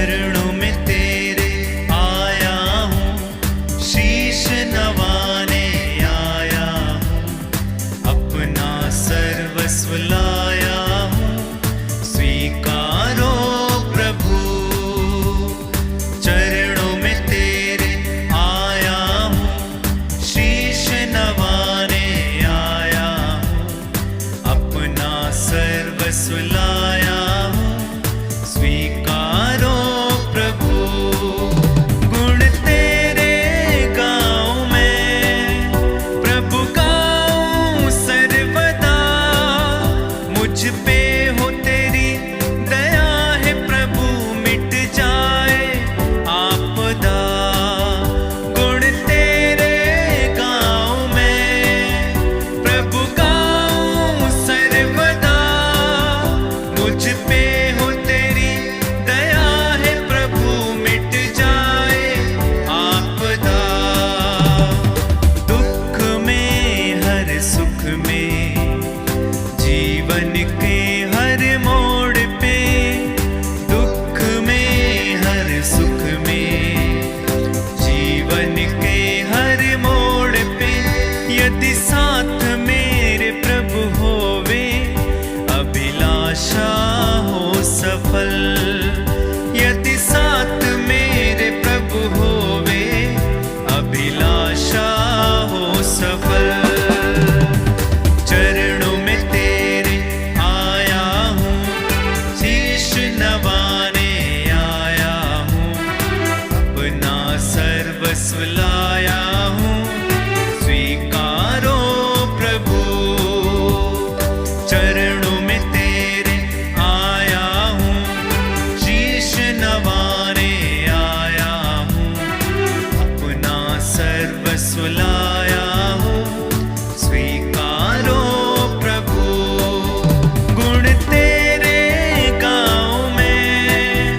चरणों में तेरे आया हूँ, शीश नवाने आया हूँ, अपना सर्वस्व लाया हूँ, स्वीकारो प्रभु। चरणों में तेरे आया हूँ, शीश नवाने आया हूँ, अपना सर्वस्व लाया हूँ, स्वीकारो प्रभु। गुण तेरे गाऊं मैं, प्रभु गाऊं सर्वदा, मुझ पे हो तेरी दया है प्रभु, मिट जाए आपदा। गुण तेरे गाऊं मैं, प्रभु गाऊं सर्वदा, मुझ पे हो तेरी दया है प्रभु, मिट जाए आपदा। दुख में हर सुख में, जीवन के हर मोड़ पे, दुख में हर सुख में, जीवन के हर मोड़ पे, यदि साथ मेरे प्रभु होवे, अभिलाषा हो सफल। यदि साथ मेरे प्रभु होवे, अभिलाषा हो सफल। चरणों में तेरे आया हूँ, शीश नवाने आया हूँ, अपना सर्वस्व लाया हूँ, स्वीकारो प्रभु। चरणों में तेरे आया हूँ, शीश नवाने आया हूँ, अपना सर्वस्व लाया हूँ, स्वीकारो प्रभु। गुण तेरे गाऊं मैं,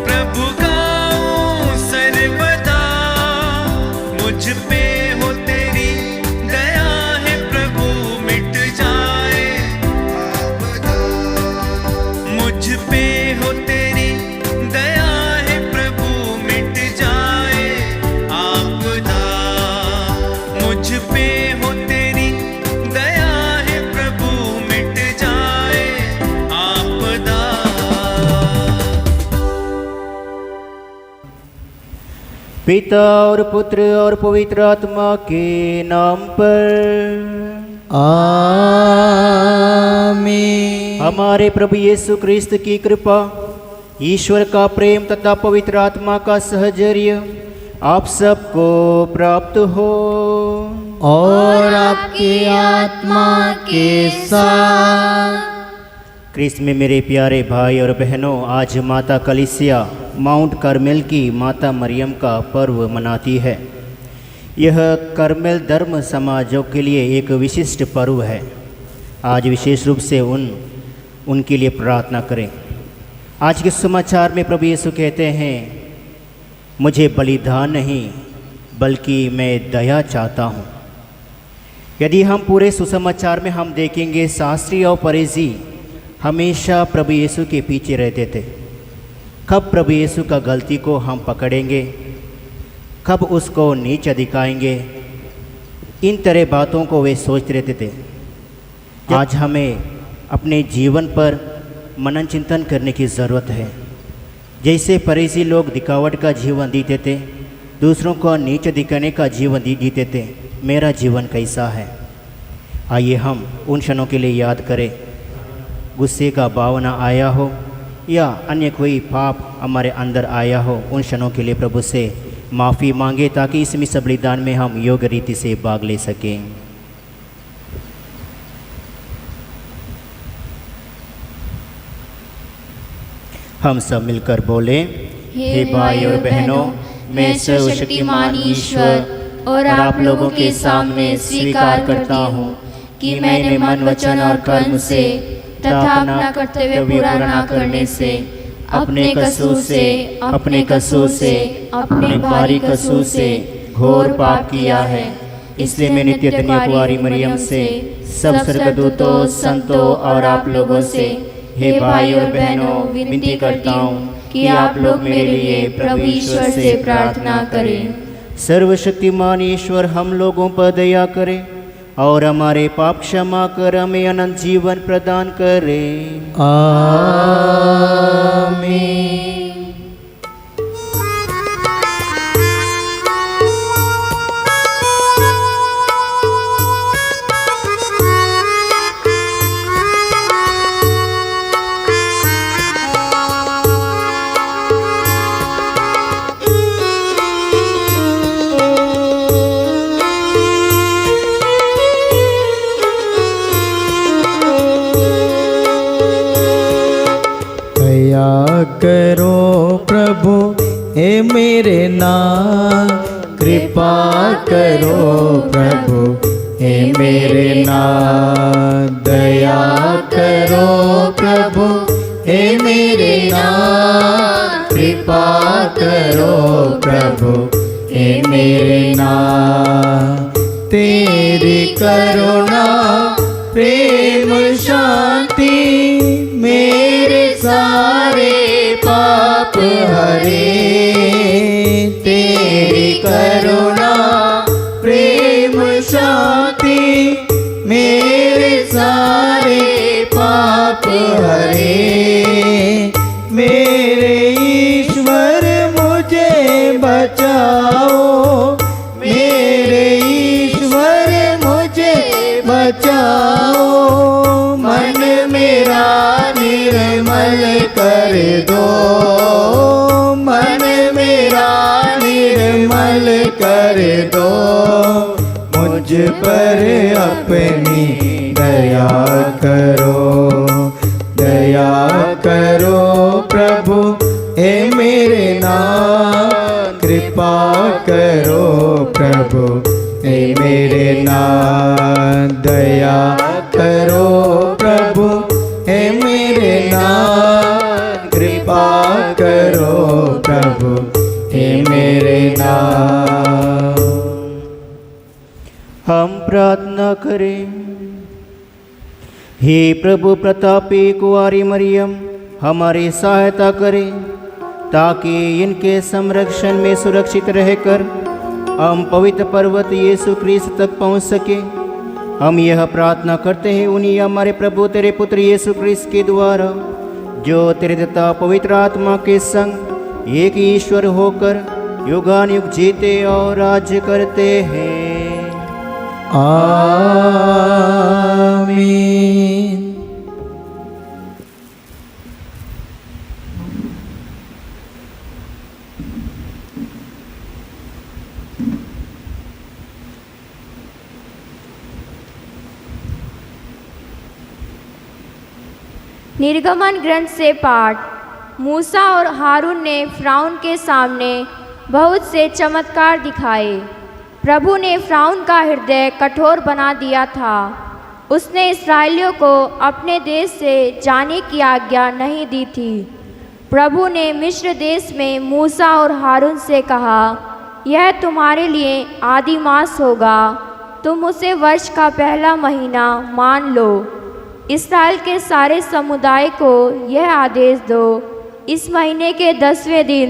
प्रभु गाऊं सर्वदा, मुझ पे हो तेरी दया है प्रभु, मिट जाए आपदा। मुझ पे हो तेरी दया है प्रभु, मिट जाए आपदा। मुझ पे हो तेरी दया है प्रभु, मिट जाए आपदा। पिता और पुत्र और पवित्र आत्मा के नाम पर आमीन। हमारे प्रभु यीशु क्रिस्त की कृपा, ईश्वर का प्रेम तथा पवित्र आत्मा का सहचर्य आप सबको प्राप्त हो। और आपकी आत्मा के साथ। क्रिस्त में मेरे प्यारे भाई और बहनों, आज माता कलीसिया माउंट कार्मेल की माता मरियम का पर्व मनाती है। यह कार्मेल धर्म समाजों के लिए एक विशिष्ट पर्व है। आज विशेष रूप से उनके लिए प्रार्थना करें। आज के समाचार में प्रभु यीशु कहते हैं, मुझे बलिदान नहीं बल्कि मैं दया चाहता हूँ। यदि हम पूरे सुसमाचार में हम देखेंगे, शास्त्री और फरीसी हमेशा प्रभु यीशु के पीछे रहते थे। कब प्रभु यीशु का गलती को हम पकड़ेंगे, कब उसको नीचा दिखाएंगे, इन तरह बातों को वे सोचते रहते थे। आज हमें अपने जीवन पर मनन चिंतन करने की ज़रूरत है। जैसे फरीसी लोग दिखावट का जीवन जीते थे, दूसरों को नीचे दिखाने का जीवन जीते थे, मेरा जीवन कैसा है? आइए हम उन क्षणों के लिए याद करें। गुस्से का भावना आया हो या अन्य कोई पाप हमारे अंदर आया हो, उन क्षणों के लिए प्रभु से माफ़ी मांगे, ताकि इस मिस बलिदान में हम योग्य रीति से भाग ले सकें। हम सब मिलकर बोले, हे भाई और बहनों, मैं सर्वशक्तिमान ईश्वर और आप लोगों के सामने स्वीकार करता हूँ कि मैंने मन, वचन और कर्म से तथा अपना कर्तव्य पूरा न करने से, अपने कसूर से, अपने भारी कसूर से घोर पाप किया है। इसलिए मैं नित्य धन्य कुंवारी मरियम से, सब स्वर्गदूतों, संतों और आप लोगों से, हे भाई और बहनों, विनती करता हूँ कि आप लोग मेरे लिए प्रभु ईश्वर से प्रार्थना करें। सर्वशक्तिमान ईश्वर हम लोगों पर दया करे और हमारे पाप क्षमा कर हमें अनंत जीवन प्रदान करे। आमीन। करो प्रभु हे मेरे नाथ, कृपा करो प्रभु हे मेरे नाथ, दया करो प्रभु हे मेरे नाथ, कृपा करो प्रभु हे मेरे नाथ। तेरी करुणा प्रेम शांति मेरे सारे पाप हरे। तेरी करुणा प्रेम शांति मेरे सारे पाप हरे। मेरे ईश्वर मुझे बचाओ, मेरे ईश्वर मुझे बचाओ। मन मेरा निर्मल कर दो, मन मेरा निर्मल कर दो। मुझ पर अपनी दया करो, दया करो प्रभु हे मेरे नाथ, कृपा करो प्रभु हे मेरे नाथ, दया करो प्रभु हे मेरे नाथ, कृपा करो प्रभु हे मेरे नाथ। हम प्रार्थना करें। हे प्रभु प्रतापी कुंवारी मरियम, हमारी सहायता करें ताकि इनके संरक्षण में सुरक्षित रहकर हम पवित्र पर्वत यीशु क्रिस्त तक पहुंच सके। हम यह प्रार्थना करते हैं उन्हीं हमारे प्रभु तेरे पुत्र यीशु क्रिस्त के द्वारा, जो तेरे देवता पवित्र आत्मा के संग एक ईश्वर होकर युगानुयुग जीते और राज्य करते हैं। आमीन। निर्गमन ग्रंथ से पाठ। मूसा और हारून ने फ़िरौन के सामने बहुत से चमत्कार दिखाए। प्रभु ने फ़िरौन का हृदय कठोर बना दिया था। उसने इस्राएलियों को अपने देश से जाने की आज्ञा नहीं दी थी। प्रभु ने मिस्र देश में मूसा और हारून से कहा, यह तुम्हारे लिए आदि मास होगा, तुम उसे वर्ष का पहला महीना मान लो। इस्राएल के सारे समुदाय को यह आदेश दो, इस महीने के 10वें दिन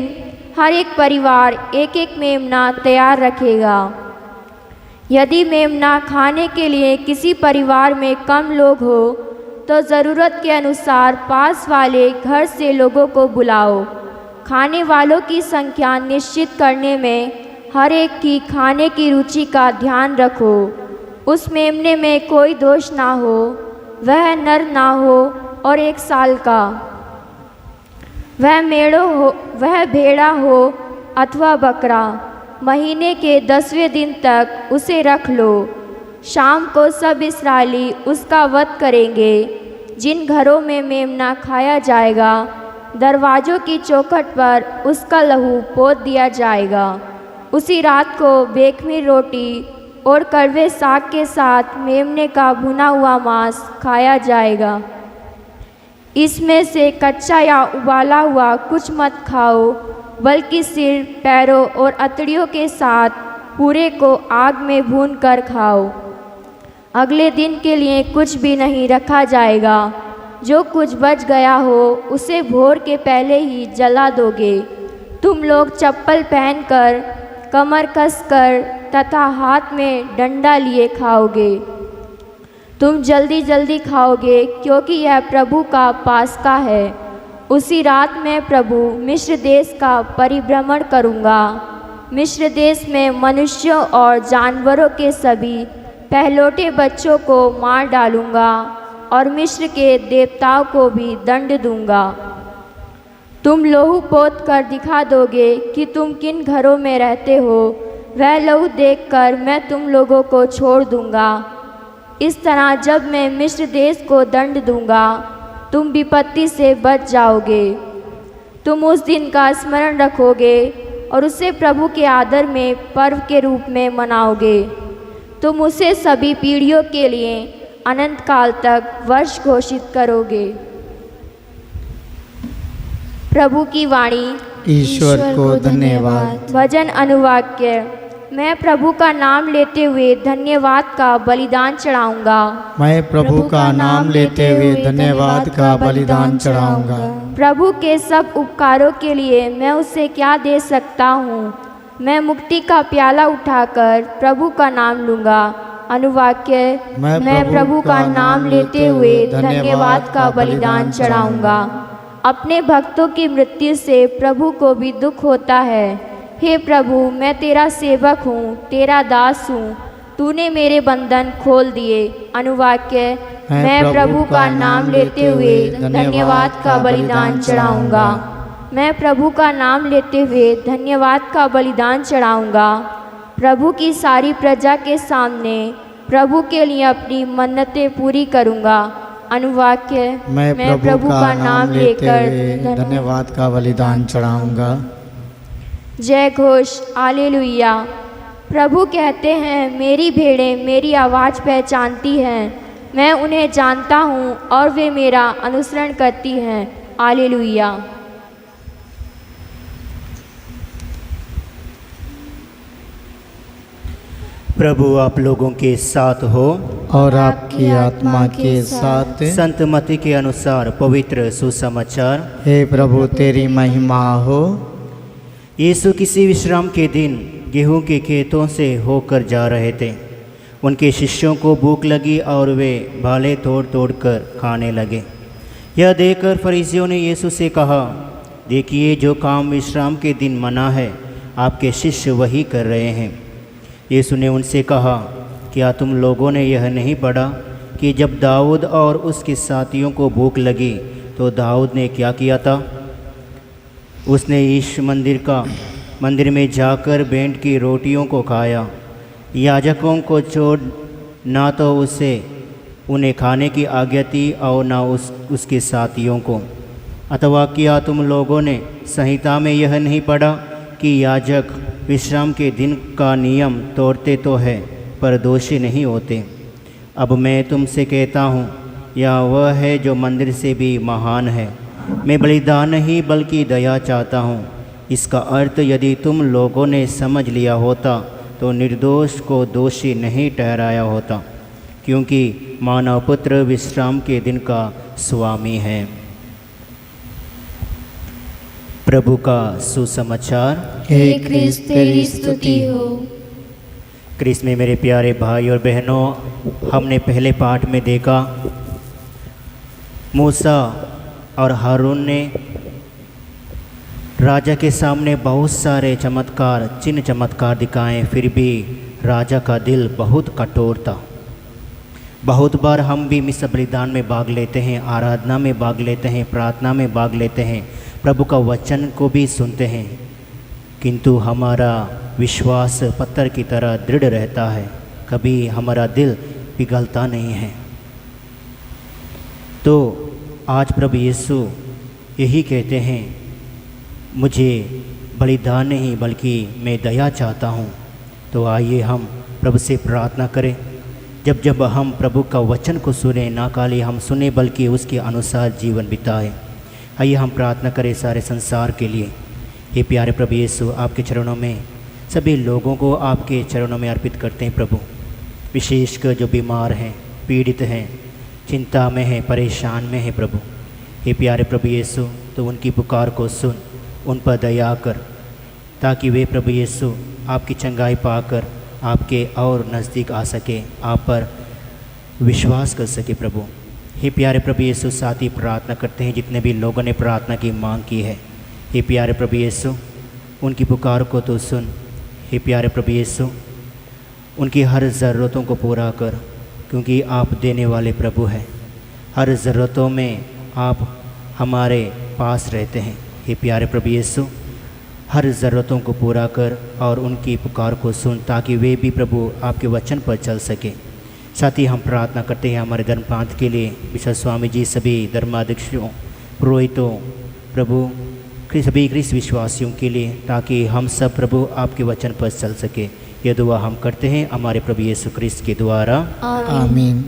हर एक परिवार एक एक मेमना तैयार रखेगा। यदि मेमना खाने के लिए किसी परिवार में कम लोग हो तो ज़रूरत के अनुसार पास वाले घर से लोगों को बुलाओ। खाने वालों की संख्या निश्चित करने में हर एक की खाने की रुचि का ध्यान रखो। उस मेमने में कोई दोष ना हो, वह नर ना हो और 1 साल का, वह भेड़ा हो अथवा बकरा। महीने के 10वें दिन तक उसे रख लो। शाम को सब इस्राएली उसका वध करेंगे। जिन घरों में मेमना खाया जाएगा, दरवाज़ों की चौखट पर उसका लहू पोत दिया जाएगा। उसी रात को बेखमीर रोटी और कड़वे साग के साथ मेमने का भुना हुआ मांस खाया जाएगा। इसमें से कच्चा या उबाला हुआ कुछ मत खाओ, बल्कि सिर, पैरों और अतड़ियों के साथ पूरे को आग में भूनकर खाओ। अगले दिन के लिए कुछ भी नहीं रखा जाएगा। जो कुछ बच गया हो उसे भोर के पहले ही जला दोगे। तुम लोग चप्पल पहनकर, कमर कसकर तथा हाथ में डंडा लिए खाओगे। तुम जल्दी जल्दी खाओगे, क्योंकि यह प्रभु का पास्का है। उसी रात मैं प्रभु मिस्र देश का परिभ्रमण करूँगा। मिस्र देश में मनुष्यों और जानवरों के सभी पहलौठे बच्चों को मार डालूँगा और मिस्र के देवताओं को भी दंड दूँगा। तुम लहू पोत कर दिखा दोगे कि तुम किन घरों में रहते हो। वह लहू देखकर मैं तुम लोगों को छोड़ दूँगा। इस तरह जब मैं मिस्र देश को दंड दूँगा, तुम विपत्ति से बच जाओगे। तुम उस दिन का स्मरण रखोगे और उसे प्रभु के आदर में पर्व के रूप में मनाओगे। तुम उसे सभी पीढ़ियों के लिए अनंत काल तक वर्ष घोषित करोगे। प्रभु की वाणी। ईश्वर को धन्यवाद। भजन अनुवाक्य। मैं प्रभु का नाम लेते हुए धन्यवाद का बलिदान चढ़ाऊंगा। मैं प्रभु का नाम लेते हुए धन्यवाद का बलिदान चढ़ाऊंगा। प्रभु के सब उपकारों के लिए मैं उसे क्या दे सकता हूँ। मैं मुक्ति का प्याला उठाकर प्रभु का नाम लूँगा। अनुवाक्य। मैं प्रभु का नाम लेते हुए धन्यवाद का बलिदान चढ़ाऊंगा। अपने भक्तों की मृत्यु से प्रभु को भी दुख होता है। हे प्रभु, मैं तेरा सेवक हूँ, तेरा दास हूँ। तूने मेरे बंधन खोल दिए। अनुवाक्य। मैं प्रभु का नाम लेते हुए धन्यवाद का बलिदान चढ़ाऊंगा। मैं प्रभु का नाम लेते हुए धन्यवाद का बलिदान चढ़ाऊंगा। प्रभु की सारी प्रजा के सामने प्रभु के लिए अपनी मन्नतें पूरी करूंगा। अनुवाक्य। मैं प्रभु का नाम लेकर धन्यवाद का बलिदान चढ़ाऊंगा। जय घोष। हालेलुया। प्रभु कहते हैं, मेरी भेड़ें मेरी आवाज़ पहचानती हैं। मैं उन्हें जानता हूँ और वे मेरा अनुसरण करती हैं। हालेलुया। प्रभु आप लोगों के साथ हो और आपकी आत्मा के साथ। संत मत्ती के अनुसार पवित्र सुसमाचार। हे प्रभु तेरी महिमा हो। यीशु किसी विश्राम के दिन गेहूं के खेतों से होकर जा रहे थे। उनके शिष्यों को भूख लगी और वे भाले तोड़ तोड़ कर खाने लगे। यह देखकर फरीसियों ने यीशु से कहा, देखिए, जो काम विश्राम के दिन मना है, आपके शिष्य वही कर रहे हैं। यीशु ने उनसे कहा, क्या तुम लोगों ने यह नहीं पढ़ा कि जब दाऊद और उसके साथियों को भूख लगी तो दाऊद ने क्या किया था। उसने ईश मंदिर में जाकर भेंट की रोटियों को खाया। याजकों को छोड़ ना तो उसे उन्हें खाने की आज्ञा थी और ना उसके साथियों को। अथवा क्या तुम लोगों ने संहिता में यह नहीं पढ़ा कि याजक विश्राम के दिन का नियम तोड़ते तो है पर दोषी नहीं होते। अब मैं तुमसे कहता हूँ, यह वह है जो मंदिर से भी महान है। मैं बलिदान नहीं बल्कि दया चाहता हूँ। इसका अर्थ यदि तुम लोगों ने समझ लिया होता तो निर्दोष को दोषी नहीं ठहराया होता, क्योंकि मानव पुत्र विश्राम के दिन का स्वामी है। प्रभु का सुसमाचार। हे क्रिस्त तेरी स्तुति हो। क्रिस्त में मेरे प्यारे भाई और बहनों, हमने पहले पाठ में देखा मूसा और हारून ने राजा के सामने बहुत सारे चिन्ह चमत्कार दिखाए, फिर भी राजा का दिल बहुत कठोर था। बहुत बार हम भी मिस बलिदान में भाग लेते हैं, आराधना में भाग लेते हैं, प्रार्थना में भाग लेते हैं, प्रभु का वचन को भी सुनते हैं, किंतु हमारा विश्वास पत्थर की तरह दृढ़ रहता है। कभी हमारा दिल पिघलता नहीं है। तो आज प्रभु यीशु यही कहते हैं, मुझे बलिदान नहीं बल्कि मैं दया चाहता हूँ। तो आइए हम प्रभु से प्रार्थना करें। जब हम प्रभु का वचन को सुने, ना खाली हम सुने बल्कि उसके अनुसार जीवन बिताएं। आइए हम प्रार्थना करें सारे संसार के लिए। ये प्यारे प्रभु यीशु, आपके चरणों में सभी लोगों को आपके चरणों में अर्पित करते हैं प्रभु। विशेषकर जो बीमार हैं, पीड़ित हैं, चिंता में हैं, परेशान में हैं प्रभु। हे प्यारे प्रभु यीशु, तो उनकी पुकार को सुन, उन पर दया कर, ताकि वे प्रभु यीशु आपकी चंगाई पाकर आपके और नज़दीक आ सके, आप पर विश्वास कर सके प्रभु। हे प्यारे प्रभु यीशु, साथ ही प्रार्थना करते हैं जितने भी लोगों ने प्रार्थना की मांग की है। हे प्यारे प्रभु यीशु, उनकी पुकार को तो सुन। हे प्यारे प्रभु यीशु, उनकी हर ज़रूरतों को पूरा कर, क्योंकि आप देने वाले प्रभु हैं। हर ज़रूरतों में आप हमारे पास रहते हैं। हे प्यारे प्रभु यीशु, हर ज़रूरतों को पूरा कर और उनकी पुकार को सुन, ताकि वे भी प्रभु आपके वचन पर चल सके। साथ ही हम प्रार्थना करते हैं हमारे धर्मपंथ के लिए, विशेष स्वामी जी, सभी धर्माध्यक्षों, पुरोहितों, प्रभु सभी ख्रिस्त विश्वासियों के लिए, ताकि हम सब प्रभु आपके वचन पर चल सके। यह दुआ हम करते हैं हमारे प्रभु यीशु क्रिस्त के द्वारा, आमीन।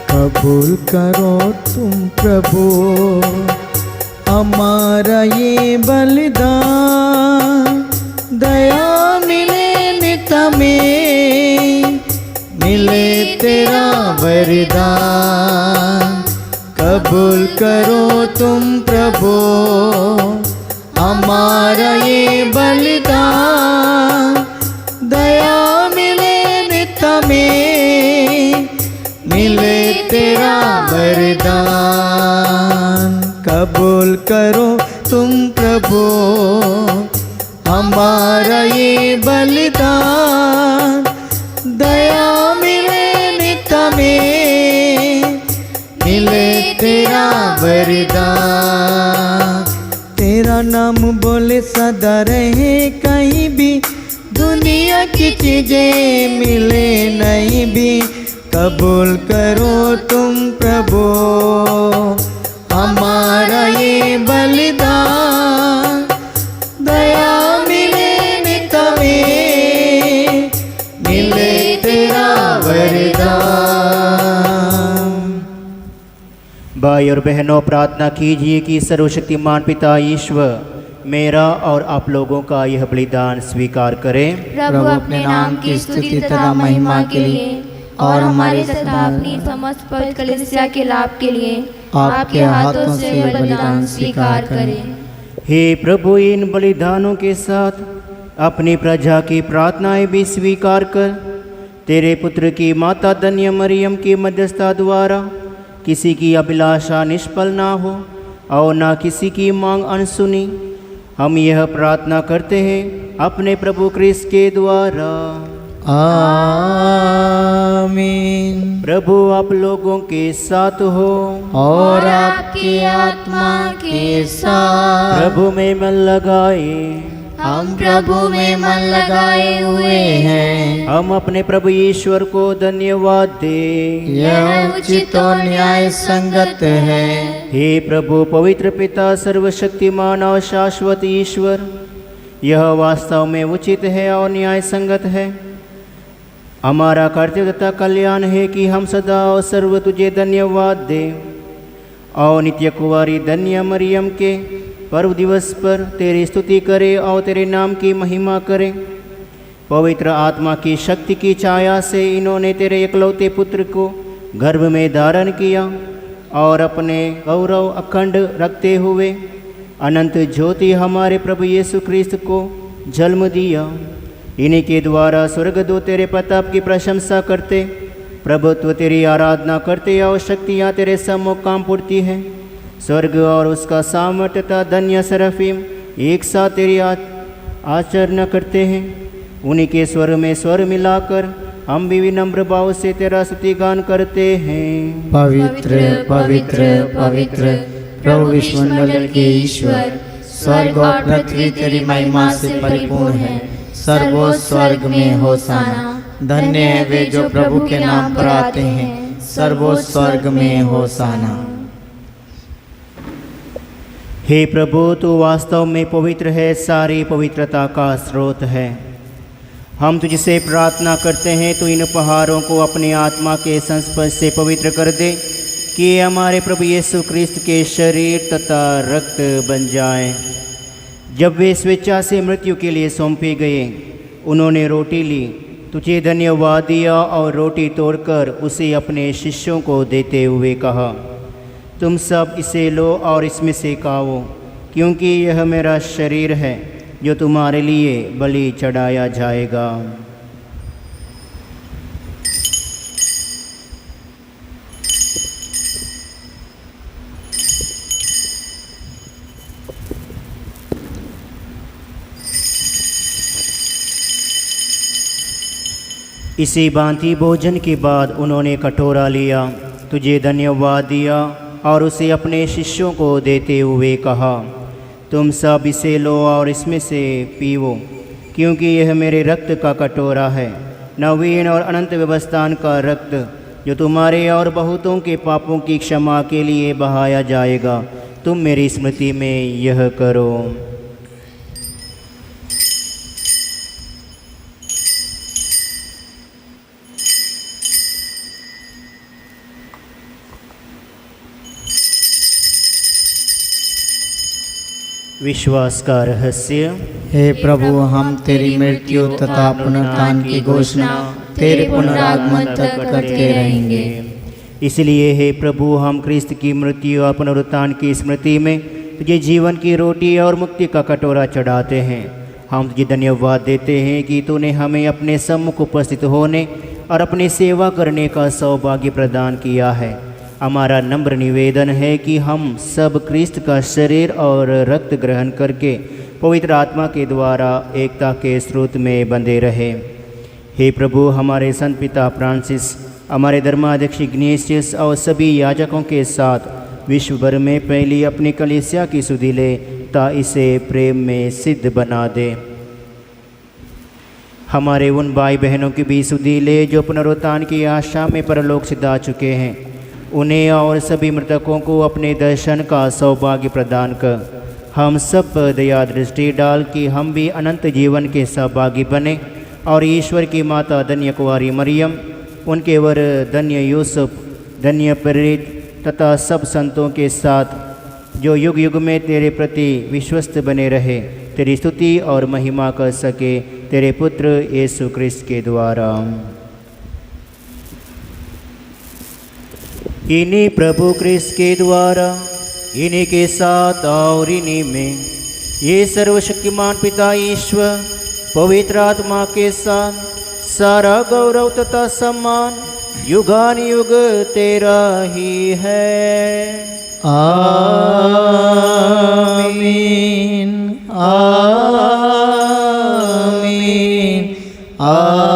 कबूल करो तुम प्रभु हमारा ये बलिदान, दया मिले नित में, मिले तेरा वरदान। कबूल करो तुम प्रभु हमारा ये बलिदान, दया मिले नित में, मिले तेरा वरदान। कबूल करो तुम प्रभु हमारा ये बलिदान, दया मिले नित में, मिले तेरा वरदान। तेरा नाम बोले सदा रहे कहीं भी, दुनिया की चीजें मिले नहीं भी। कबूल करो तुम प्रभु हमारा ये बलिदान, दया मिले नित में, मिले तेरा वरदान। भाई और बहनों, प्रार्थना कीजिए कि सर्वशक्तिमान पिता ईश्वर मेरा और आप लोगों का यह बलिदान स्वीकार करें। प्रभु अपने नाम की स्तुति तथा महिमा के लिए और हमारे तथा अपनी समस्त पवित्र कलीसिया के लाभ के लिए आपके हाथों से बलिदान स्वीकार करें। हे प्रभु, इन बलिदानों के साथ अपनी प्रजा की प्रार्थनाएं भी स्वीकार कर, तेरे पुत्र की माता धन्य मरियम की मध्यस्थता द्वारा किसी की अभिलाषा निष्फल ना हो और ना किसी की मांग अनसुनी। हम यह प्रार्थना करते हैं अपने प्रभु क्रिस्त के द्वारा, आमीन। प्रभु आप लोगों के साथ हो और आपकी आत्मा के साथ। प्रभु में मन लगाए, हम प्रभु में मन लगाए हुए हैं। हम अपने प्रभु ईश्वर को धन्यवाद दे, यह उचित और न्याय संगत है। हे प्रभु पवित्र पिता सर्वशक्तिमान और शाश्वत ईश्वर, यह वास्तव में उचित है और न्याय संगत है। हमारा कर्तव्य तथा कल्याण है कि हम सदा और सर्व तुझे धन्यवाद दें और नित्य कुंवारी धन्य मरियम के पर्व दिवस पर तेरी स्तुति करें और तेरे नाम की महिमा करें। पवित्र आत्मा की शक्ति की छाया से इन्होंने तेरे एकलौते पुत्र को गर्भ में धारण किया और अपने गौरव अखंड रखते हुए अनंत ज्योति हमारे प्रभु यीशु क्रिस्त को जन्म दिया। इन्हीं के द्वारा स्वर्गदूत तेरे प्रताप की प्रशंसा करते, प्रभुत्व तेरी आराधना करते और शक्तियाँ तेरे सम्मुख काम पुरती हैं। स्वर्ग और उसका सामर्थ्य तथा धन्य सरफीम एक साथ तेरी आचरण करते हैं। उन्हीं के स्वर में स्वर मिलाकर हम भी विनम्र भाव से तेरा स्तुति गान करते हैं। पवित्र पवित्र पवित्र प्रभु विश्वमंडल के ईश्वर, स्वर्ग और पृथ्वी तेरी महिमा से परिपूर्ण है। सर्वोच्च स्वर्ग में होशाना। धन्य है वे जो प्रभु के नाम पर आते हैं। सर्वोच्च स्वर्ग में होशाना। हे प्रभु, तू वास्तव में पवित्र है, सारी पवित्रता का स्रोत है। हम तुझसे प्रार्थना करते हैं, तो इन उपहारों को अपनी आत्मा के संस्पर्श से पवित्र कर दे, कि हमारे प्रभु यीशु क्रिस्त के शरीर तथा रक्त बन जाएं। जब वे स्वेच्छा से मृत्यु के लिए सौंपे गए, उन्होंने रोटी ली, तुझे धन्यवाद दिया और रोटी तोड़कर उसे अपने शिष्यों को देते हुए कहा, तुम सब इसे लो और इसमें से खाओ, क्योंकि यह मेरा शरीर है जो तुम्हारे लिए बलि चढ़ाया जाएगा। इसी भांति भोजन के बाद उन्होंने कटोरा लिया, तुझे धन्यवाद दिया और उसे अपने शिष्यों को देते हुए कहा, तुम सब इसे लो और इसमें से पीवो, क्योंकि यह मेरे रक्त का कटोरा है, नवीन और अनंत व्यवस्थान का रक्त, जो तुम्हारे और बहुतों के पापों की क्षमा के लिए बहाया जाएगा। तुम मेरी स्मृति में यह करो। विश्वास का रहस्य। हे प्रभु, हम तेरी मृत्यु तथा पुनरुत्थान की घोषणा तेरे पुनरागमन तक करते रहेंगे। इसलिए हे प्रभु, हम क्रिस्त की मृत्यु और पुनरुत्थान की स्मृति में तुझे जीवन की रोटी और मुक्ति का कटोरा चढ़ाते हैं। हम तुझे धन्यवाद देते हैं कि तूने हमें अपने सम्मुख उपस्थित होने और अपनी सेवा करने का सौभाग्य प्रदान किया है। हमारा नम्र निवेदन है कि हम सब क्रिस्त का शरीर और रक्त ग्रहण करके पवित्र आत्मा के द्वारा एकता के स्रोत में बंधे रहे। हे प्रभु, हमारे संत पिता फ्रांसिस, हमारे धर्माध्यक्ष इग्नेशियस और सभी याजकों के साथ विश्व भर में पहली अपनी कलीसिया की सुधि ले, ता इसे प्रेम में सिद्ध बना दे। हमारे उन भाई बहनों की भी सुधि ले जो पुनरुत्थान की आशा में परलोक से जा चुके हैं, उन्हें और सभी मृतकों को अपने दर्शन का सौभाग्य प्रदान कर हम सब पर दया दृष्टि डाल कि हम भी अनंत जीवन के सहभागी बने और ईश्वर की माता धन्य कुंवारी मरियम, उनके वर धन्य यूसुफ, धन्य प्रेरित तथा सब संतों के साथ जो युग युग में तेरे प्रति विश्वस्त बने रहे, तेरी स्तुति और महिमा कर सके, तेरे पुत्र यीशु क्रिस्त के द्वारा। इन्हीं प्रभु क्रिस्त के द्वारा, इन्हीं के साथ और इन्हीं में ये सर्वशक्तिमान पिता ईश्वर पवित्र आत्मा के साथ सारा गौरव तथा सम्मान युगान युग तेरा ही है। आमीन आमीन आमीन।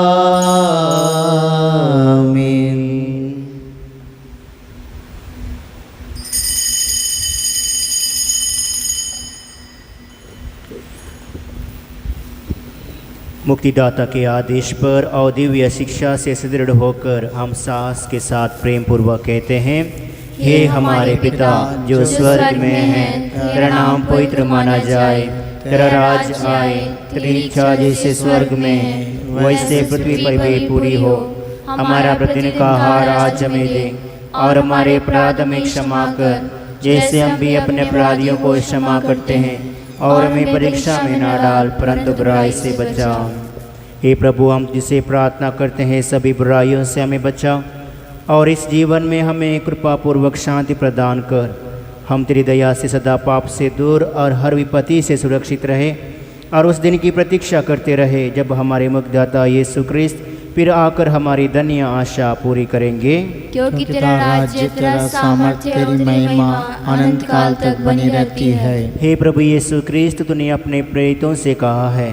मुक्तिदाता के आदेश पर और दिव्य शिक्षा से सुदृढ़ होकर हम साहस के साथ प्रेम पूर्वक कहते हैं, हे हमारे पिता जो स्वर्ग में है, तेरा नाम पवित्र माना जाए, तेरा राज आए, तेरी इच्छा जैसे स्वर्ग में वैसे पृथ्वी पर भी पूरी हो। हमारा प्रतिदिन का आहार आज हमें दे और हमारे अपराध में क्षमा कर, जैसे हम भी अपने अपराधियों को क्षमा करते हैं, और हमें परीक्षा में ना डाल परंतु बुराई से बचा। हे प्रभु, हम जिसे प्रार्थना करते हैं सभी बुराइयों से हमें बचा और इस जीवन में हमें कृपापूर्वक शांति प्रदान कर। हम तेरी दया से सदा पाप से दूर और हर विपत्ति से सुरक्षित रहे और उस दिन की प्रतीक्षा करते रहे जब हमारे मुक्तिदाता यीशु क्रिस्त फिर आकर हमारी धन्य आशा पूरी करेंगे। क्योंकि तेरा राज्य, तेरा सामर्थ्य, तेरी महिमा अनंत काल तक बनी रहती है। हे प्रभु यीशु क्रिस्त, तूने अपने प्रेरितों से कहा है,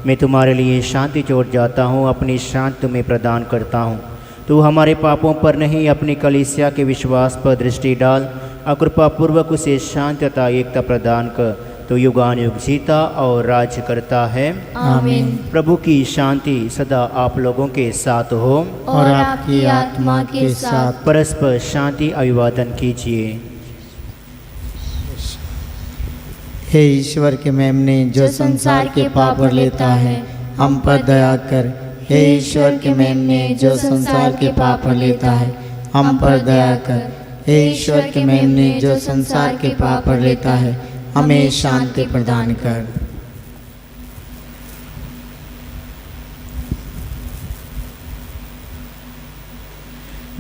मैं तुम्हारे लिए शांति छोड़ जाता हूँ, अपनी शांति तुम्हें प्रदान करता हूँ। तू हमारे पापों पर नहीं, अपनी कलीसिया के विश्वास पर दृष्टि डाल और कृपापूर्वक उसे शांति तथा एकता प्रदान कर। तो युगानुयुग जीता और राज्य करता है। आमीन। प्रभु की शांति सदा आप लोगों के साथ हो और आपकी आत्मा के साथ। परस्पर शांति अभिवादन कीजिए। हे ईश्वर के मेमने जो संसार के पाप हर लेता है, हम पर दया कर। हे ईश्वर के मेमने जो संसार के पाप हर लेता है, हम पर दया कर। हे ईश्वर के मेमने जो संसार के पाप हर लेता है, हमें शांति प्रदान कर।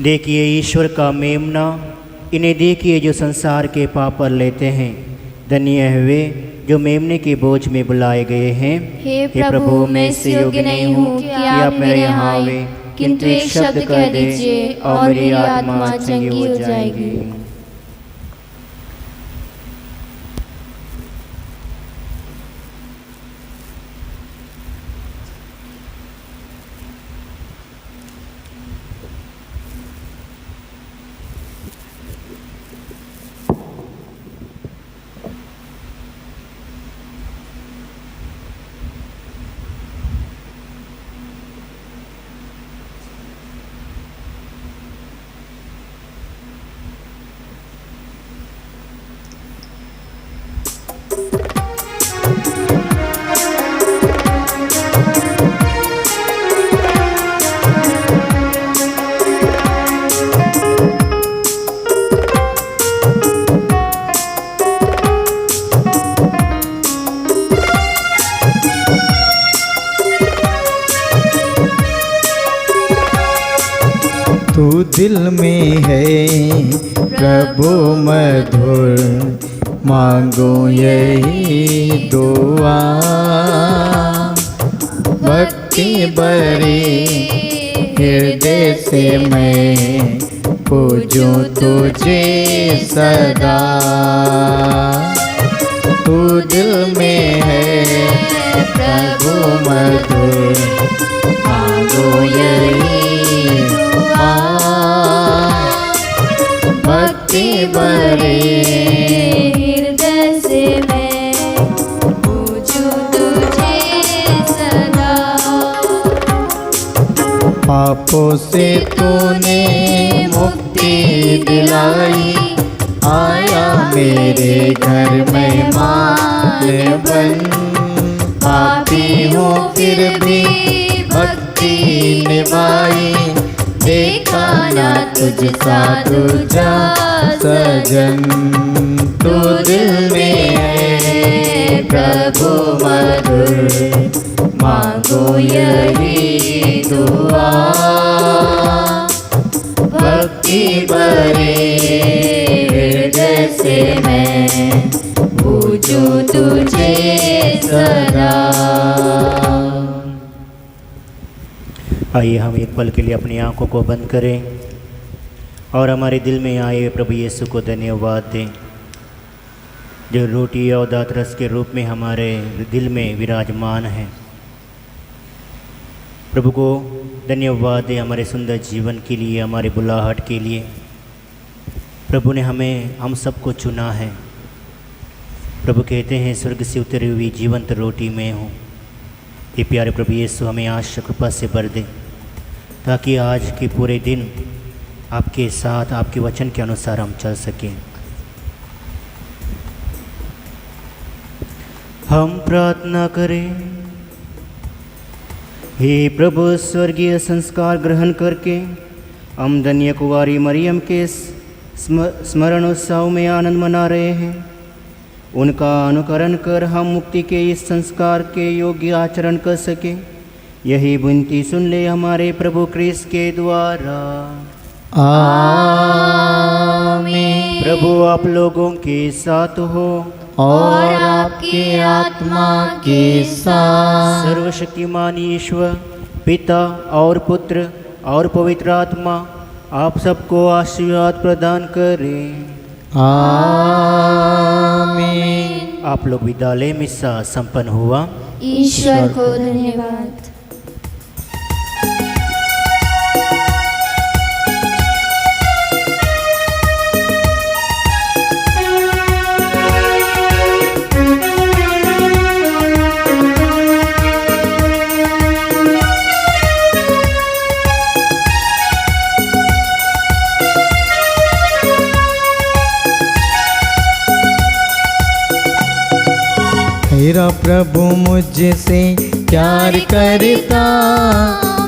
देखिए ईश्वर का मेमना, इन्हें देखिए जो संसार के पाप पर लेते हैं। धन्य है वे जो मेमने के बोझ में बुलाए गए हैं। हे प्रभु, मैं इससे योग्य नहीं हूँ कि आप मेरे यहाँ आवे, किंतु एक शब्द कह दीजिए और मेरी आत्मा चंगी हो जाएगी। तू दिल में है प्रभु मधुर, मांगो यही दुआ। भक्ति भरी हृदय से मैं पूजूं तुझे सदा। तू दिल में है प्रभु मधुर, मांगो यही भक्ति भरे हृदय से मैं पूजूं तुझे सदा। पापों से तूने मुक्ति दिलाई, आया मेरे घर में मान बन। पापी हूँ फिर भी भक्ति निभाई, देखा ना तुझ सा दूजा सजन। तू दिल में है प्रभु मधुर, मांगो यही दुआ। भक्ति भरे हृदय से मैं पूजूं तुझे सदा। आइए हम एक पल के लिए अपनी आंखों को बंद करें और हमारे दिल में आए हुए प्रभु यीशु को धन्यवाद दें, जो रोटी और दातरस के रूप में हमारे दिल में विराजमान है। प्रभु को धन्यवाद दें हमारे सुंदर जीवन के लिए, हमारे बुलाहट के लिए। प्रभु ने हम सबको चुना है। प्रभु कहते हैं स्वर्ग से उतरी हुई जीवंत रोटी मैं हूँ। ये प्यारे प्रभु यीशु हमें आशा कृपा से भर दें, ताकि आज के पूरे दिन आपके साथ आपके वचन के अनुसार हम चल सकें। हम प्रार्थना करें। हे प्रभु, स्वर्गीय संस्कार ग्रहण करके हम धन्य कुंवारी मरियम के स्मरण उत्सव में आनंद मना रहे हैं। उनका अनुकरण कर हम मुक्ति के इस संस्कार के योग्य आचरण कर सके, यही विनती सुन ले हमारे प्रभु क्रिस्त के द्वारा। आमीन। प्रभु आप लोगों के साथ हो और आपकी आत्मा के साथ। सर्वशक्तिमान ईश्वर पिता और पुत्र और पवित्र आत्मा आप सबको आशीर्वाद प्रदान करें। आमीन। आप लोग विद्यालय मिस्सा संपन्न हुआ। ईश्वर को धन्यवाद। मेरा प्रभु मुझसे प्यार करता,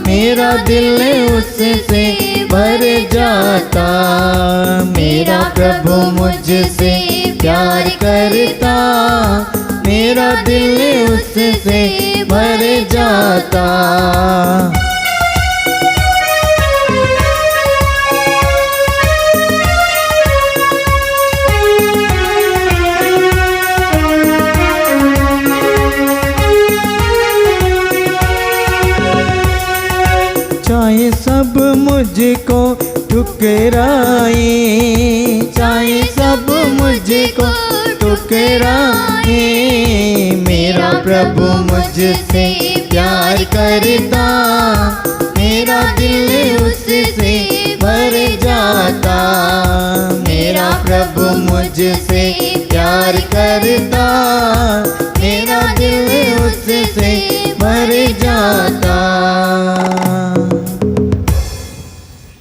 मेरा दिल उससे भर जाता। मेरा प्रभु मुझसे प्यार करता, मेरा दिल उससे भर जाता। चाहे सब मुझको ठुकराए, चाहे सब मुझको ठुकराए, मेरा प्रभु मुझसे प्यार करता, मेरा दिल उससे भर जाता। मेरा प्रभु मुझसे प्यार करता,